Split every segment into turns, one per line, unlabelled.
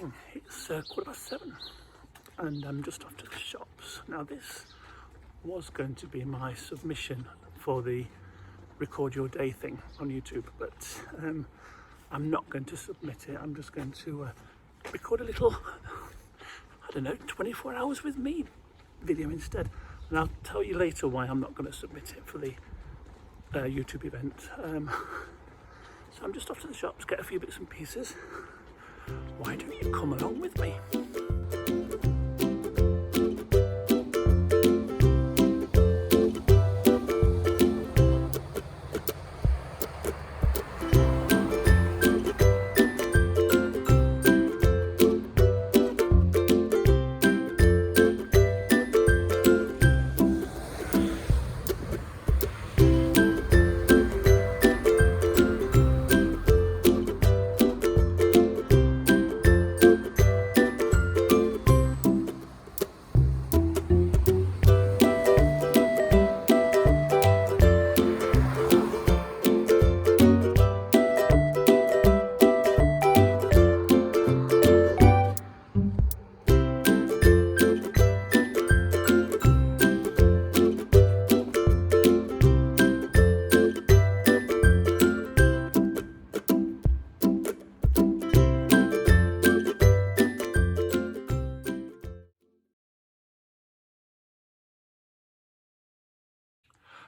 morning. It's 7:15 and I'm just off to the shops. Now this was going to be my submission for the record your day thing on YouTube, but I'm not going to submit it. I'm just going to record a little, I don't know, 24 hours with me video instead. And I'll tell you later why I'm not going to submit it for the YouTube event. So I'm just off to the shops, get a few bits and pieces. Why don't you come along with me?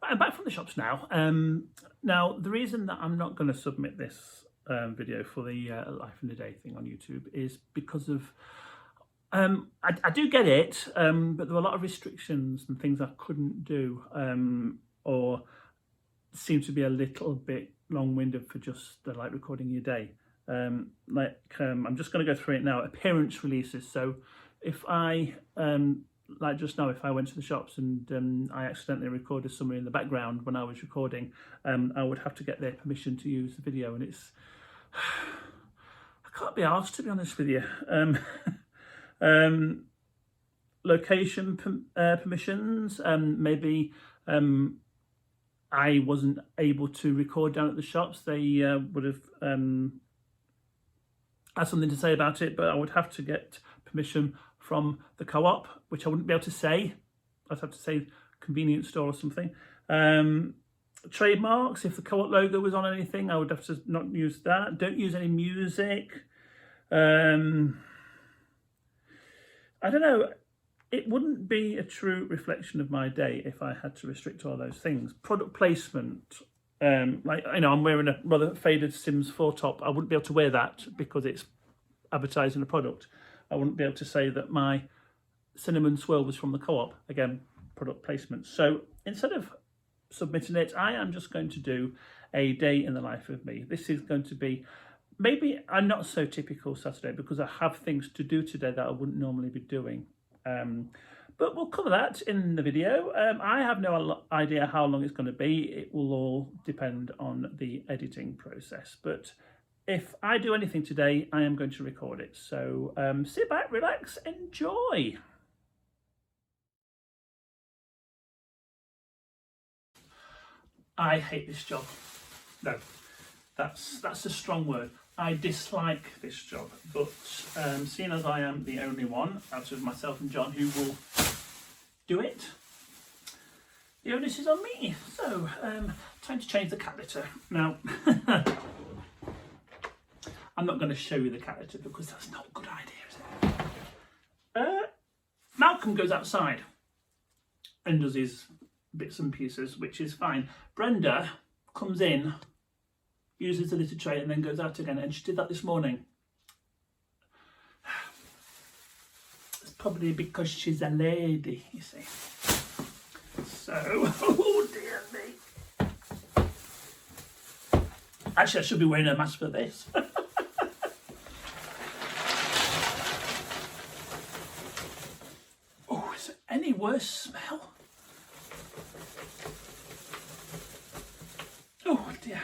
I'm back from the shops now. Now, the reason that I'm not going to submit this video for the Life in a Day thing on YouTube is because of, I do get it, but there were a lot of restrictions and things I couldn't do, or seemed to be a little bit long-winded for just like recording your day. I'm just going to go through it now. Appearance releases. So if I like just now, if I went to the shops and I accidentally recorded somebody in the background when I was recording, I would have to get their permission to use the video, and it's I can't be asked, to be honest with you. Location permissions, maybe I wasn't able to record down at the shops. They would have had something to say about it, but I would have to get permission from the co-op, which I wouldn't be able to say. I'd have to say convenience store or something. Trademarks, if the co-op logo was on anything, I would have to not use that. Don't use any music. I don't know. It wouldn't be a true reflection of my day if I had to restrict all those things. Product placement. Like, you know, I'm wearing a rather faded Sims 4 top. I wouldn't be able to wear that because it's advertising a product. I wouldn't be able to say that my cinnamon swirl was from the co-op. Again, product placement. So instead of submitting it, I am just going to do a day in the life of me. This is going to be maybe a not so typical Saturday because I have things to do today that I wouldn't normally be doing. But we'll cover that in the video. I have no idea how long it's going to be. It will all depend on the editing process. But if I do anything today, I am going to record it. So sit back, relax, enjoy. I hate this job. No, that's a strong word. I dislike this job, but seeing as I am the only one out of myself and John who will do it, the onus is on me. So, time to change the cat litter. Now, I'm not going to show you the cat litter because that's not a good idea, is it? Malcolm goes outside and does his bits and pieces, which is fine. Brenda comes in, uses the litter tray and then goes out again, and she did that this morning. It's probably because she's a lady, you see. So, oh dear me. Actually, I should be wearing a mask for this. Oh, is there any worse smell? Oh dear.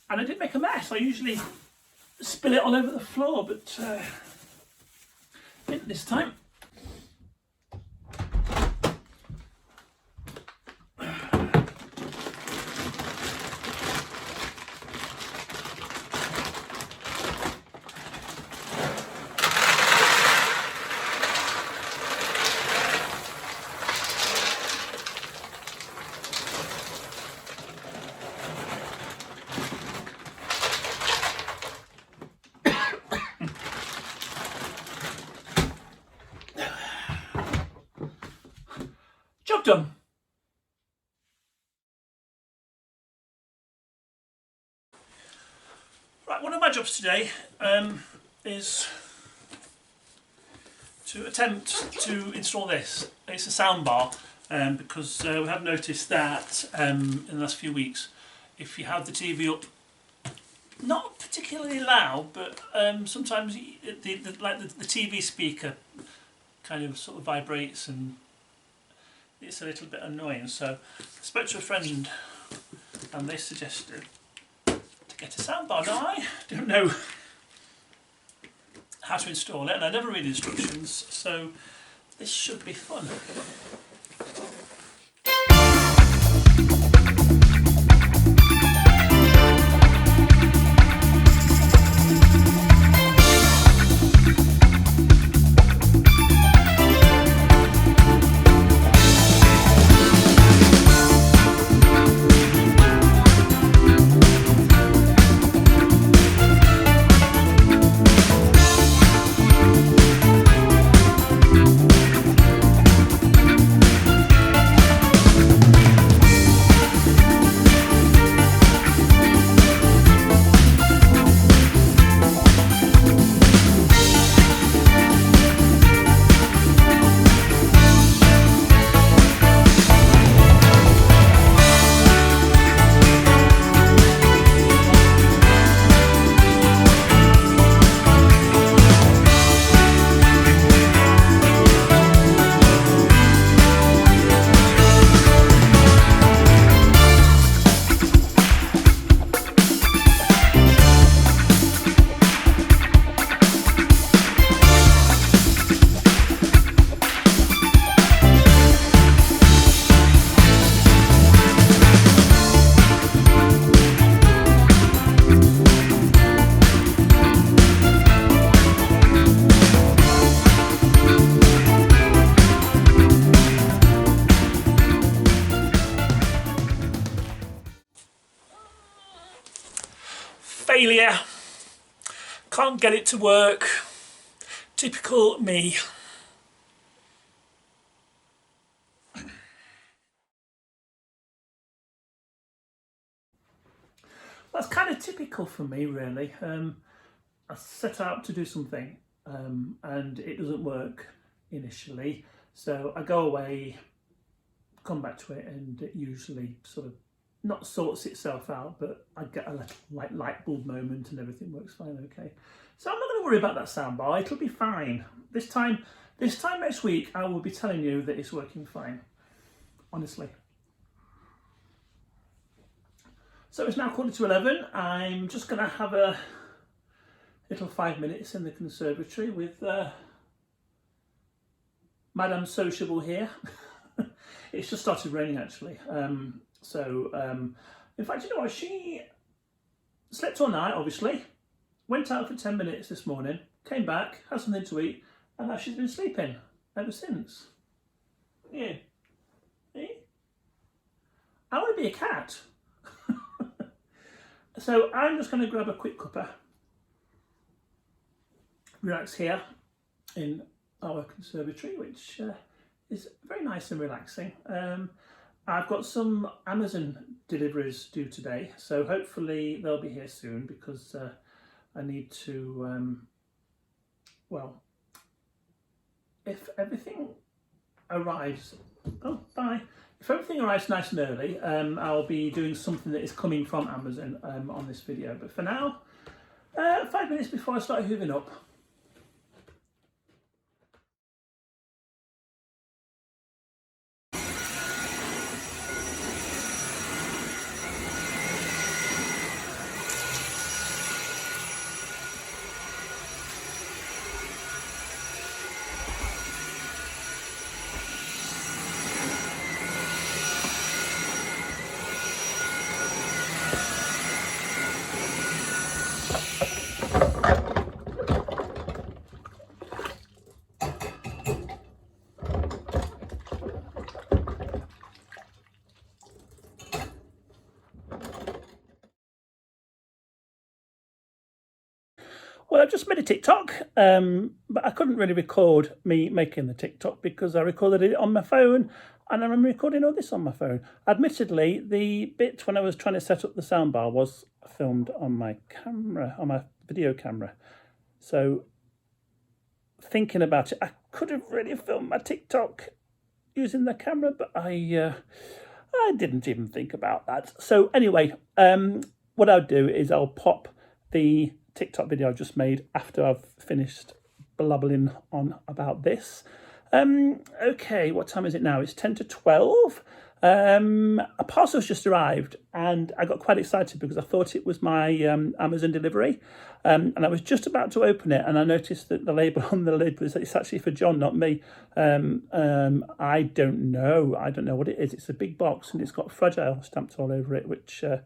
And I did make a mess. I usually spill it all over the floor, but didn't this time. done. Right, one of my jobs today is to attempt to install this. It's a soundbar because we have noticed that in the last few weeks, if you have the TV up, not particularly loud, but sometimes the TV speaker kind of sort of vibrates and it's a little bit annoying. So I spoke to a friend and they suggested to get a soundbar. Now I don't know how to install it and I never read instructions, so this should be fun. Failure. Can't get it to work. Typical me. That's kind of typical for me, really. I set out to do something and it doesn't work initially. So I go away, come back to it, and it usually sort of not sorts itself out, but I get a little like light bulb moment and everything works fine, okay. So I'm not going to worry about that soundbar, it'll be fine. This time next week I will be telling you that it's working fine, honestly. So it's now 11:15. I'm just going to have a little 5 minutes in the conservatory with Madame Sociable here. It's just started raining actually. In fact, you know what, she slept all night obviously, went out for 10 minutes this morning, came back, had something to eat, and now she's been sleeping ever since. Yeah. Eh? I want to be a cat. So I'm just going to grab a quick cuppa, relax here in our conservatory, which is very nice and relaxing. I've got some Amazon deliveries due today, so hopefully they'll be here soon because I need to, well, if everything arrives, oh, bye. If everything arrives nice and early, I'll be doing something that is coming from Amazon on this video. But for now, 5 minutes before I start hooving up. Well, I just made a TikTok, but I couldn't really record me making the TikTok because I recorded it on my phone and I'm recording all this on my phone. Admittedly, the bit when I was trying to set up the soundbar was filmed on my camera, on my video camera. So thinking about it, I could have really filmed my TikTok using the camera, but I didn't even think about that. So anyway, what I'll do is I'll pop the TikTok video I just made after I've finished blabbling on about this. Okay, what time is it now? It's 10 to 12. A parcel's just arrived and I got quite excited because I thought it was my Amazon delivery, and I was just about to open it and I noticed that the label on the lid was, it's actually for John, not me. I don't know what it is. It's a big box and it's got fragile stamped all over it, which is a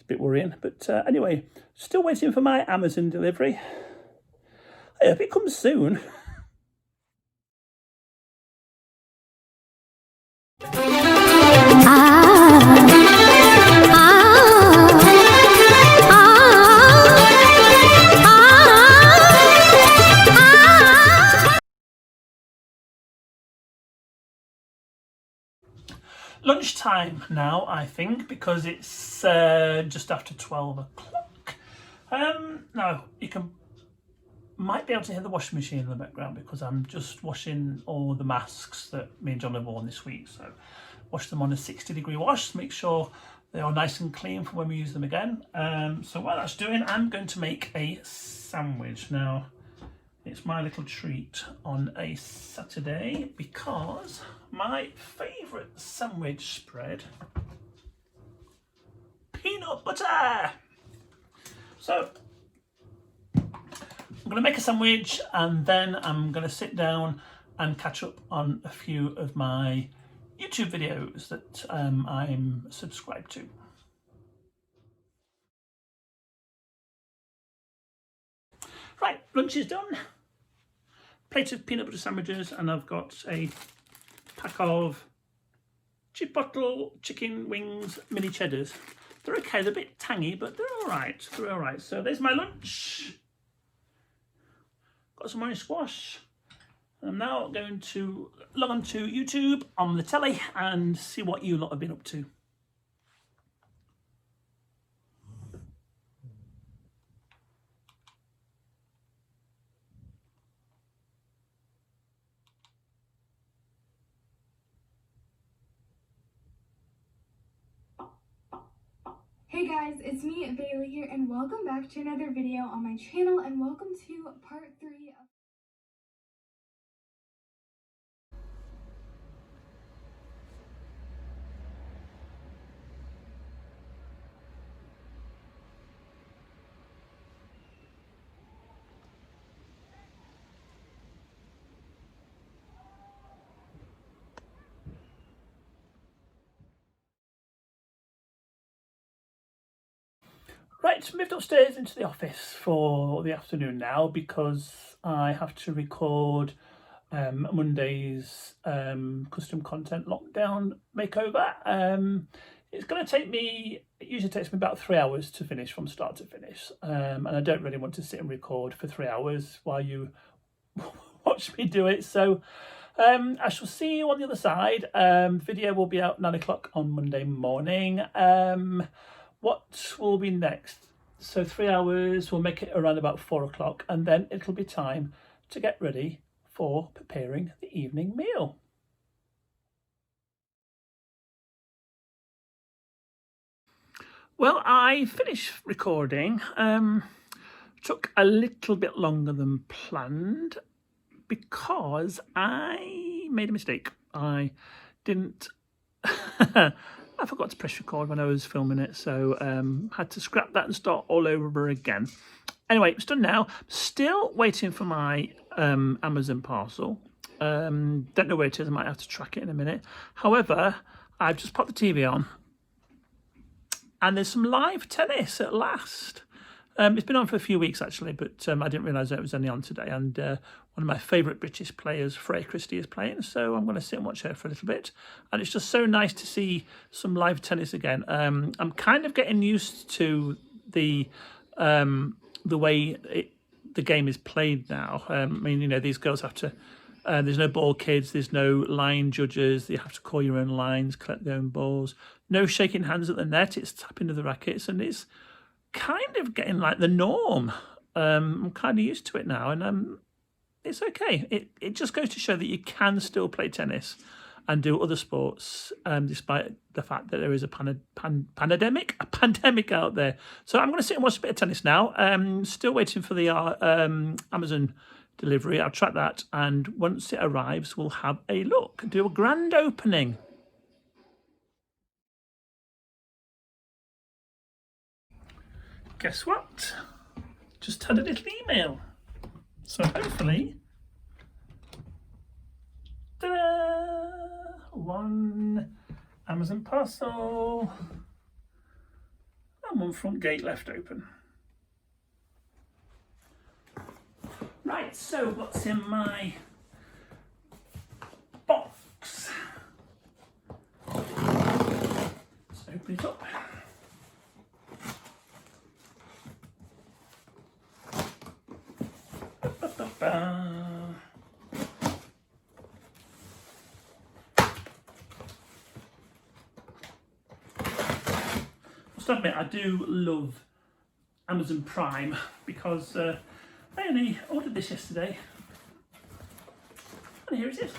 bit worrying. But anyway, still waiting for my Amazon delivery. I hope it comes soon. Lunchtime now, I think, because it's just after 12 o'clock. Now, you might be able to hear the washing machine in the background because I'm just washing all the masks that me and John have worn this week. So wash them on a 60-degree wash to make sure they are nice and clean for when we use them again. So while that's doing, I'm going to make a sandwich. Now, it's my little treat on a Saturday because my favourite sandwich spread, peanut butter. So I'm going to make a sandwich and then I'm going to sit down and catch up on a few of my YouTube videos that I'm subscribed to. Right, lunch is done. Plate of peanut butter sandwiches, and I've got a pack of Chipotle chicken wings mini cheddars. They're okay, they're a bit tangy, but they're all right. They're all right. So there's my lunch. Got some orange squash. I'm now going to log on to YouTube on the telly and see what you lot have been up to.
Hey guys, it's me, Bailey here, and welcome back to another video on my channel, and welcome to part 3 of...
Right, moved upstairs into the office for the afternoon now because I have to record Monday's custom content lockdown makeover. It's going to take me, it usually takes me about 3 hours to finish from start to finish, and I don't really want to sit and record for 3 hours while you watch me do it. So I shall see you on the other side. Video will be out 9 o'clock on Monday morning. What will be next? So 3 hours, we'll make it around about 4 o'clock, and then it'll be time to get ready for preparing the evening meal. Well, I finished recording. Took a little bit longer than planned because I made a mistake. I didn't... I forgot to press record when I was filming it, so had to scrap that and start all over again. Anyway, it's done now. Still waiting for my Amazon parcel. Don't know where it is. I might have to track it in a minute. However, I've just popped the TV on, and there's some live tennis at last. It's been on for a few weeks actually, but I didn't realise it was only on today. And one of my favourite British players, Freya Christie, is playing, so I'm going to sit and watch her for a little bit. And it's just so nice to see some live tennis again. I'm kind of getting used to the way the game is played now. I mean, you know, these girls have to There's no ball kids, there's no line judges. You have to call your own lines, collect their own balls. No shaking hands at the net. It's tapping to the rackets, and it's kind of getting like the norm. I'm kind of used to it now, and it's okay. It just goes to show that you can still play tennis and do other sports, despite the fact that there is a pandemic out there. So I'm going to sit and watch a bit of tennis now. Still waiting for the Amazon delivery. I'll track that, and once it arrives, we'll have a look, do a grand opening. Guess what? Just had a little email. So hopefully, ta-da! One Amazon parcel and one front gate left open. Right, so what's in my box? Let's open it up. Must admit, I do love Amazon Prime because I only ordered this yesterday, and here it is.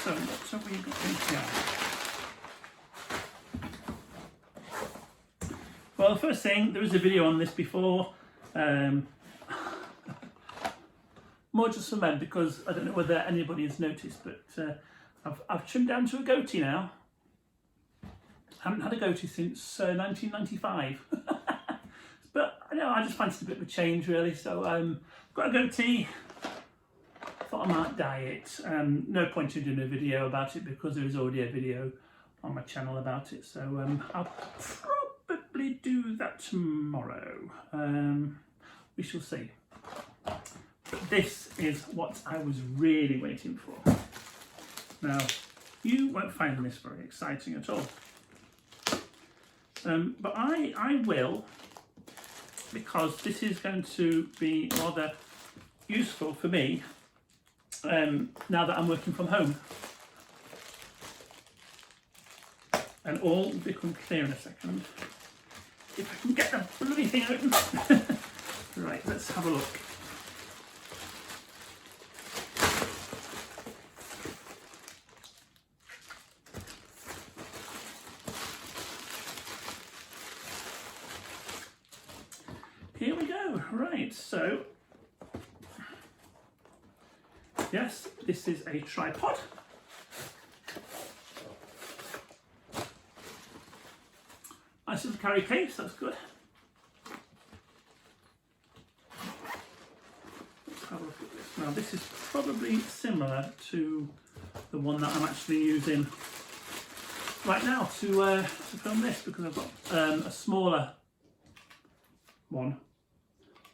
So what have we got in here? Well, the first thing, there was a video on this before. More just for men, because I don't know whether anybody has noticed, but I've trimmed down to a goatee now. Haven't had a goatee since 1995. But I know I just fancied a bit of a change, really. So got a goatee. Thought I might dye it. No point in doing a video about it because there is already a video on my channel about it. So I'll probably do that tomorrow. We shall see. But this is what I was really waiting for. Now, you won't find this very exciting at all. But I will, because this is going to be rather useful for me now that I'm working from home. And all will become clear in a second. If I can get the bloody thing open. Right, let's have a look. Here we go. Right, so yes, this is a tripod. Nice little carry case, that's good. Let's have a look at this. Now this is probably similar to the one that I'm actually using right now to film this, because I've got a smaller one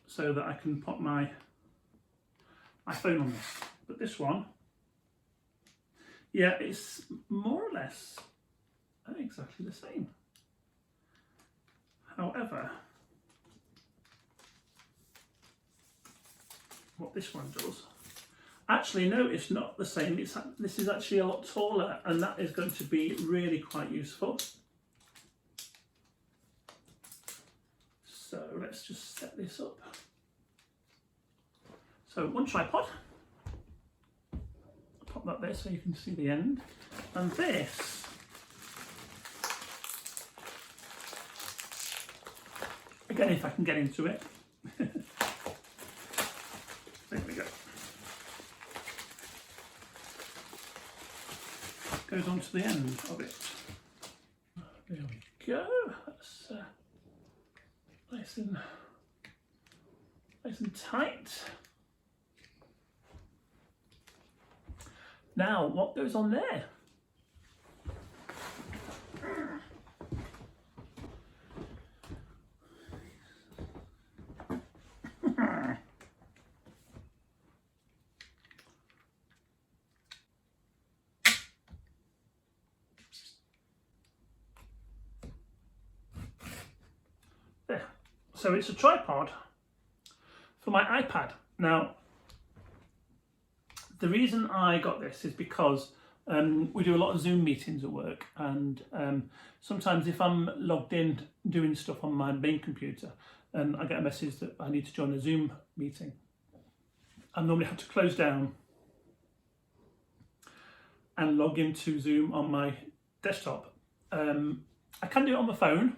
so that I can put my phone on this. But this one, yeah, it's more or less exactly the same. However, what this one does, actually no, it's not the same. This is actually a lot taller, and that is going to be really quite useful. So let's just set this up. So one tripod, pop that there so you can see the end, and this again, if I can get into it. There we go. Goes on to the end of it. There we go. That's nice and tight. Now, what goes on there? There. So it's a tripod for my iPad. Now, The reason I got this is because we do a lot of Zoom meetings at work, and sometimes if I'm logged in doing stuff on my main computer and I get a message that I need to join a Zoom meeting, I normally have to close down and log into Zoom on my desktop. I can do it on my phone,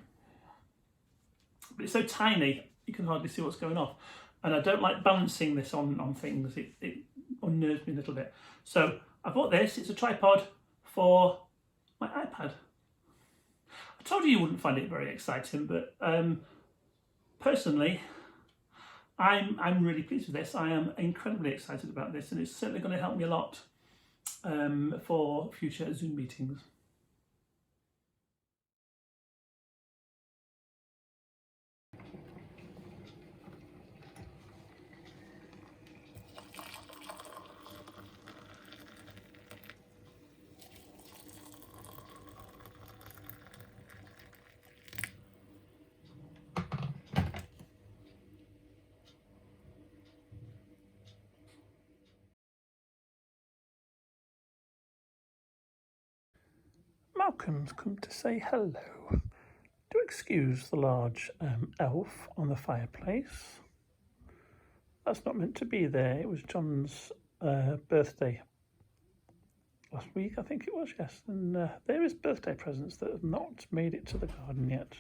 but it's so tiny you can hardly see what's going on, and I don't like balancing this on things. It unnerves me a little bit. So I bought this. It's a tripod for my iPad. I told you wouldn't find it very exciting, but personally, I'm really pleased with this. I am incredibly excited about this, and it's certainly going to help me a lot for future Zoom meetings. Malcolm's come to say hello. Do excuse the large elf on the fireplace. That's not meant to be there. It was John's birthday last week, I think it was, yes. And there is birthday presents that have not made it to the garden yet.